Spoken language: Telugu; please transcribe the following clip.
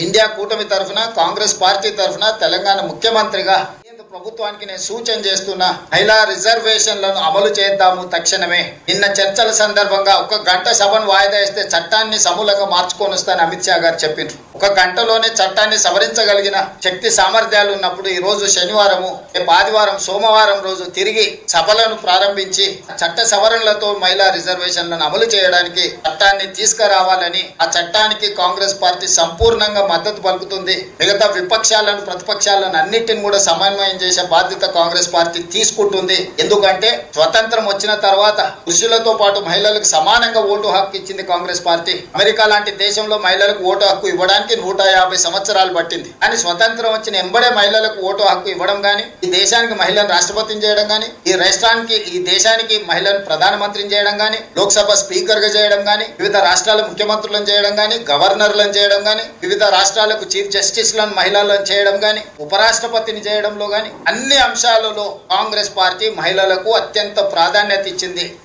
ఇండియా కూటమి తరఫున కాంగ్రెస్ పార్టీ తరఫున తెలంగాణ ముఖ్యమంత్రిగా ప్రభుత్వానికి నేను సూచన చేస్తున్నా, మహిళా రిజర్వేషన్లను అమలు చేద్దాము తక్షణమే. నిన్న చర్చల సందర్భంగా 1 గంట సభను వాయిదా వేస్తే చట్టాన్ని సమూలంగా మార్చుకొని వస్తానని అమిత్ షా గారు చెప్పిండ్రు. 1 గంటలోనే చట్టాన్ని సవరించగలిగిన శక్తి సామర్థ్యాలు ఉన్నప్పుడు ఈ రోజు శనివారము, రేపు ఆదివారం, సోమవారం రోజు తిరిగి సభలను ప్రారంభించి చట్ట సవరణలతో మహిళా రిజర్వేషన్లను అమలు చేయడానికి చట్టాన్ని తీసుకురావాలని, ఆ చట్టానికి కాంగ్రెస్ పార్టీ సంపూర్ణంగా మద్దతు పలుకుతుంది. మిగతా విపక్షాలను, ప్రతిపక్షాలను అన్నిటిని కూడా సమన్వయం చేసే బాధ్యత కాంగ్రెస్ పార్టీ తీసుకుంటుంది. ఎందుకంటే స్వతంత్రం వచ్చిన తర్వాత పురుషులతో పాటు మహిళలకు సమానంగా ఓటు హక్కు ఇచ్చింది కాంగ్రెస్ పార్టీ. అమెరికా లాంటి దేశంలో మహిళలకు ఓటు హక్కు ఇవ్వడానికి 150 సంవత్సరాలు పట్టింది. కానీ స్వతంత్రం వచ్చిన ఎంబడే మహిళలకు ఓటు హక్కు ఇవ్వడం గానీ, ఈ దేశానికి మహిళను రాష్ట్రపతిని చేయడం గానీ, ఈ దేశానికి మహిళను ప్రధానమంత్రిని చేయడం గానీ, లోక్సభ స్పీకర్ గా చేయడం గానీ, వివిధ రాష్ట్రాల ముఖ్యమంత్రులను చేయడం గానీ, గవర్నర్లను చేయడం గానీ, వివిధ రాష్ట్రాలకు చీఫ్ జస్టిస్లను మహిళలను చేయడం గానీ, ఉపరాష్ట్రపతిని చేయడంలో గానీ, అన్ని అంశాలలో కాంగ్రెస్ పార్టీ మహిళలకు అత్యంత ప్రాధాన్యత ఇచ్చింది.